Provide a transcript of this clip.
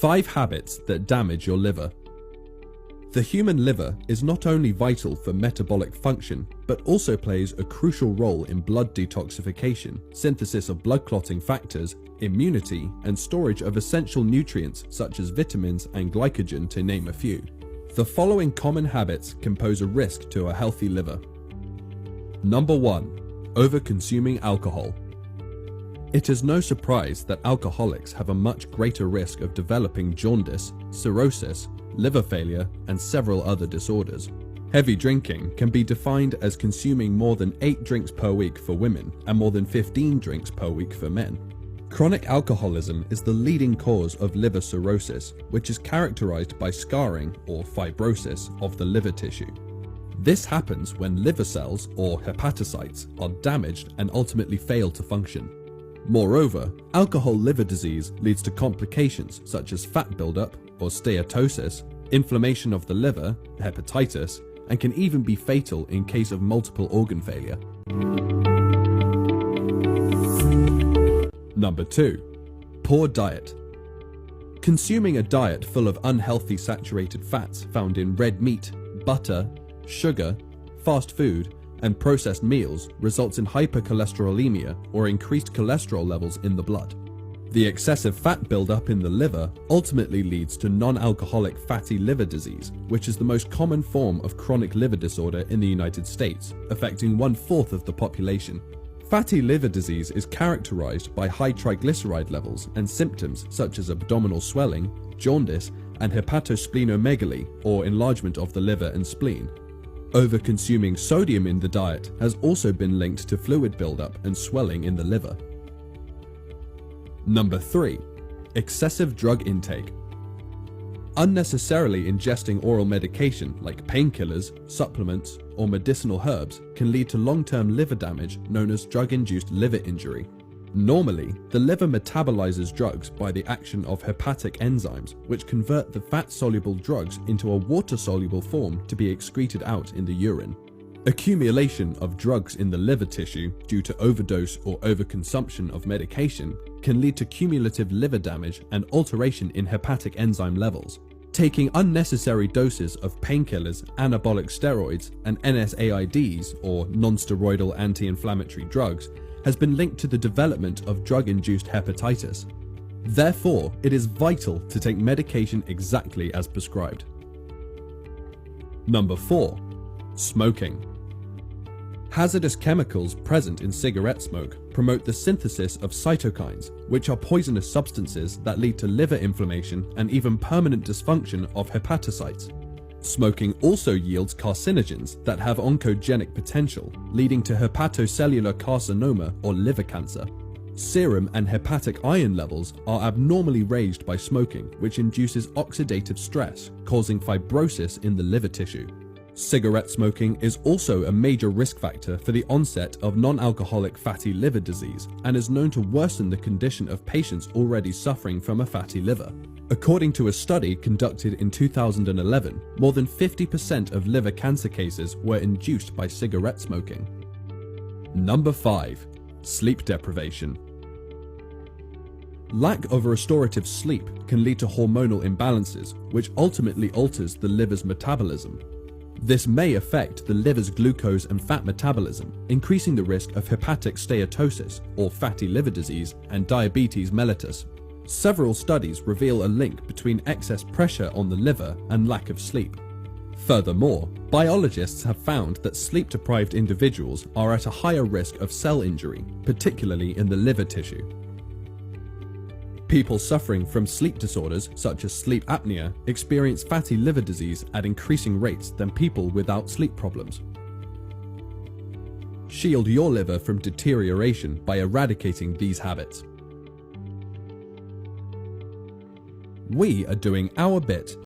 5 habits that damage your liver. The human liver is not only vital for metabolic function, but also plays a crucial role in blood detoxification, synthesis of blood clotting factors, immunity, and storage of essential nutrients such as vitamins and glycogen, to name a few. The following common habits can pose a risk to a healthy liver. Number 1. Over-consuming alcohol. It is no surprise that alcoholics have a much greater risk of developing jaundice, cirrhosis, liver failure, and several other disorders. Heavy drinking can be defined as consuming more than 8 drinks per week for women and more than 15 drinks per week for men. Chronic alcoholism is the leading cause of liver cirrhosis, which is characterized by scarring or fibrosis of the liver tissue. This happens when liver cells, or hepatocytes, are damaged and ultimately fail to function. Moreover, alcohol liver disease leads to complications such as fat buildup or steatosis, inflammation of the liver, hepatitis, and can even be fatal in case of multiple organ failure. Number 2. Poor diet. Consuming a diet full of unhealthy saturated fats found in red meat, butter, sugar, fast food, and processed meals results in hypercholesterolemia or increased cholesterol levels in the blood. The excessive fat buildup in the liver ultimately leads to non-alcoholic fatty liver disease, which is the most common form of chronic liver disorder in the United States, affecting 1/4 of the population. Fatty liver disease is characterized by high triglyceride levels and symptoms such as abdominal swelling, jaundice, and hepatosplenomegaly, or enlargement of the liver and spleen. Over-consuming sodium in the diet has also been linked to fluid buildup and swelling in the liver. Number 3. Excessive drug intake. Unnecessarily ingesting oral medication like painkillers, supplements, or medicinal herbs can lead to long-term liver damage known as drug-induced liver injury. Normally, the liver metabolizes drugs by the action of hepatic enzymes, which convert the fat-soluble drugs into a water-soluble form to be excreted out in the urine. Accumulation of drugs in the liver tissue due to overdose or overconsumption of medication can lead to cumulative liver damage and alteration in hepatic enzyme levels. Taking unnecessary doses of painkillers, anabolic steroids, and NSAIDs, or non-steroidal anti-inflammatory drugs, has been linked to the development of drug-induced hepatitis. Therefore, it is vital to take medication exactly as prescribed. Number 4. Smoking. Hazardous chemicals present in cigarette smoke promote the synthesis of cytokines, which are poisonous substances that lead to liver inflammation and even permanent dysfunction of hepatocytes. Smoking also yields carcinogens that have oncogenic potential, leading to hepatocellular carcinoma or liver cancer. Serum and hepatic iron levels are abnormally raised by smoking, which induces oxidative stress, causing fibrosis in the liver tissue. Cigarette smoking is also a major risk factor for the onset of non-alcoholic fatty liver disease and is known to worsen the condition of patients already suffering from a fatty liver. According to a study conducted in 2011, more than 50% of liver cancer cases were induced by cigarette smoking. Number 5. Sleep deprivation. Lack of restorative sleep can lead to hormonal imbalances, which ultimately alters the liver's metabolism. This may affect the liver's glucose and fat metabolism, increasing the risk of hepatic steatosis, or fatty liver disease, and diabetes mellitus. Several studies reveal a link between excess pressure on the liver and lack of sleep. Furthermore, biologists have found that sleep-deprived individuals are at a higher risk of cell injury, particularly in the liver tissue. People suffering from sleep disorders such as sleep apnea experience fatty liver disease at increasing rates than people without sleep problems. Shield your liver from deterioration by eradicating these habits. We are doing our bit